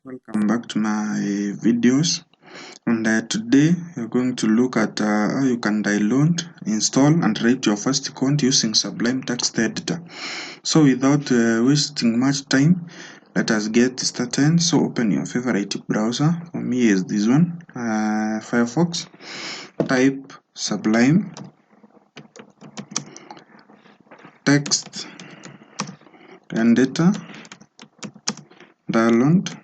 Welcome back to my videos, and today we're going to look at how you can download, install and write your first account using Sublime text editor. So without wasting much time, let us get started. So open your favorite browser. For me is this one, Firefox. Type Sublime text editor, download,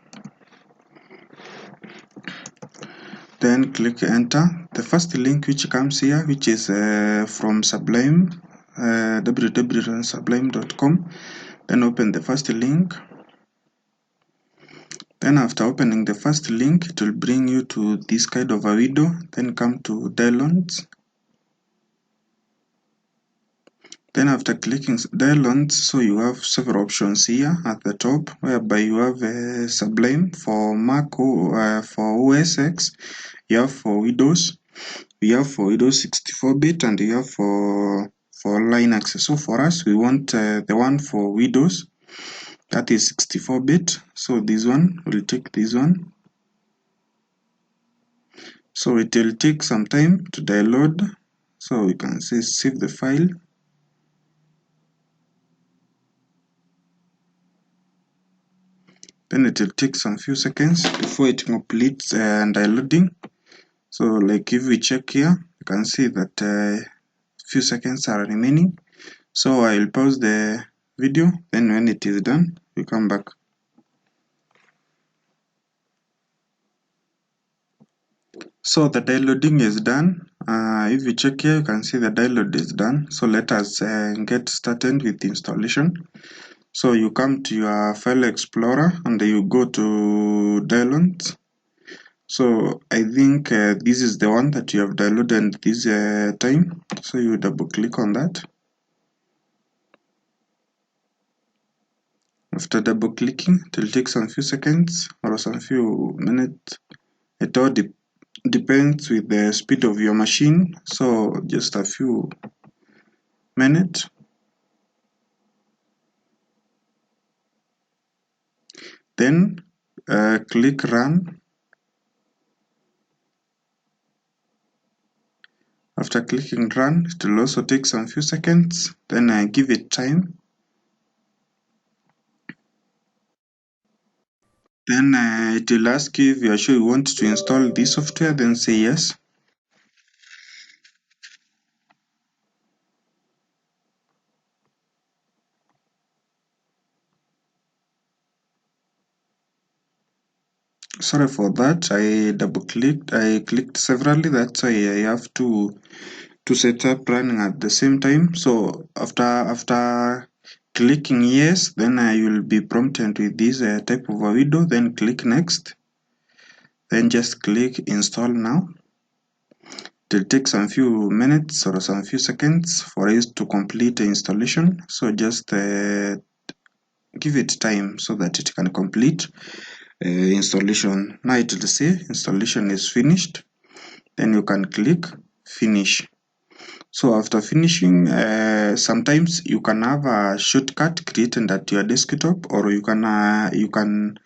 then click enter. The first link which comes here, which is from Sublime, www.sublime.com. Then open the first link. Then after opening the first link, it will bring you to this kind of a window. Then come to downloads. Then after clicking downloads, so you have several options here at the top, whereby you have Sublime for Mac, for OS X, you have for Windows, you have for Windows 64-bit, and you have for Linux. So for us, we want the one for Windows, that is 64-bit. So this one, we'll take this one. So it will take some time to download. So you can say save the file. Then it will take some few seconds before it completes downloading. So like if we check here, you can see that few seconds are remaining. So I'll pause the video, then when it is done, we come back. So the downloading is done. If you check here, you can see the download is done. So let us get started with the installation. So you come to your file explorer and you go to downloads. So I think this is the one that you have downloaded this time. So you double click on that. After double clicking, it will take some few seconds or some few minutes. It all depends with the speed of your machine. So just a few minutes. Then click run. After clicking run, it will also take some few seconds. Then give it time. Then it will ask you if you are sure you want to install this software, then say yes. Sorry for that, I clicked severally, that's why I have to set up running at the same time. So after clicking yes, then you will be prompted with this type of a window. Then click next, then just click install now. It will take some few minutes or some few seconds for it to complete the installation. So just give it time so that it can complete installation. Now it will say installation is finished. Then you can click finish. So after finishing, sometimes you can have a shortcut created at your desktop, or you can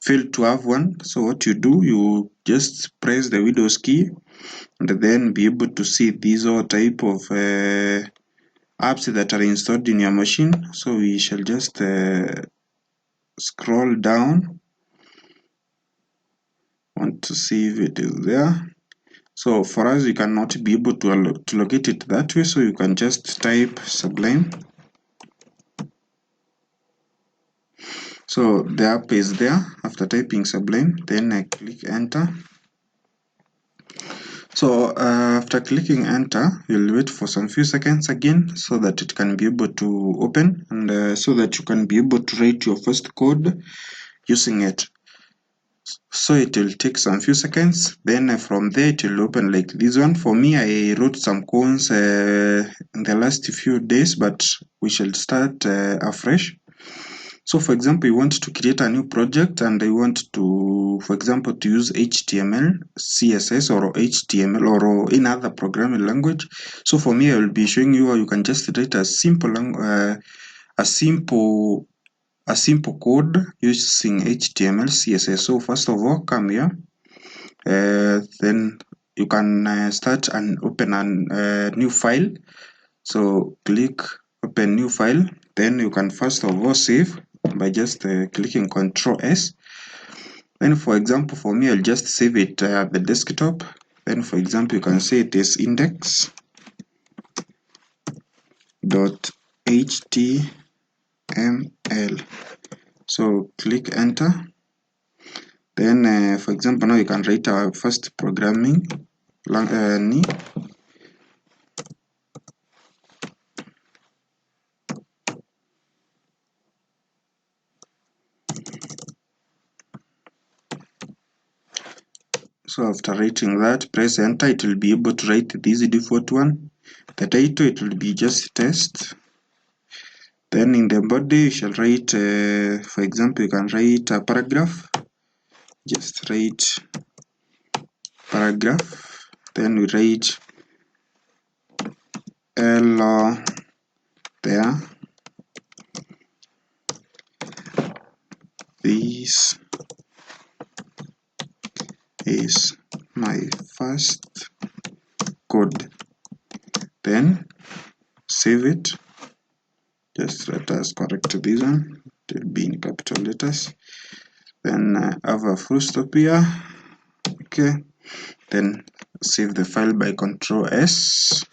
fail to have one. So what you do, you just press the Windows key and then be able to see these all type of apps that are installed in your machine. So we shall just scroll down. Want to see if it is there. So for us, you cannot be able to locate it that way, so you can just type Sublime. So the app is there. After typing Sublime, then I click enter. So after clicking enter, you'll wait for some few seconds again so that it can be able to open, and so that you can be able to write your first code using it. So it will take some few seconds, then from there it will open like this one. For me, I wrote some codes in the last few days, but we shall start afresh. So for example, you want to create a new project and you want to, for example, to use HTML, CSS or HTML or in other programming language. So for me, I will be showing you how you can just write a simple a simple code using HTML, CSS. So first of all, come here, then you can start and open a new file. So click open new file, then you can first of all save by just clicking Ctrl S. Then for example, for me, I'll just save it at the desktop. Then for example, you can say it is index.html. So click enter. Then for example, now you can write our first programming language. So after writing that, press enter. It will be able to write this default one. The title, it will be just test. Then in the body, you shall write, for example, you can write a paragraph. Just write paragraph. Then we write hello there. This is my first code. Then save it. Just let us correct this one. It will be in capital letters. Then have a full stop here. Okay. Then save the file by Ctrl S.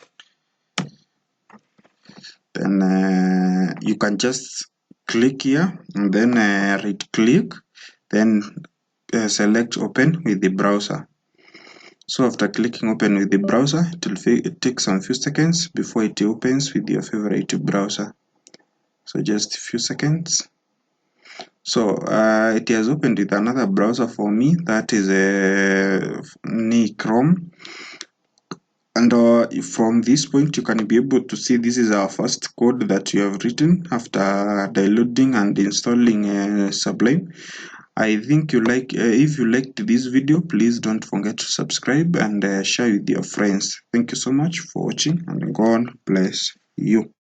Then you can just click here and then right click, then select open with the browser. So after clicking open with the browser, it takes some few seconds before it opens with your favorite browser. So just a few seconds. So it has opened with another browser for me, that is Chrome. And from this point, you can be able to see this is our first code that you have written after downloading and installing Sublime. I think you like. If you liked this video, please don't forget to subscribe and share with your friends. Thank you so much for watching, and God bless you.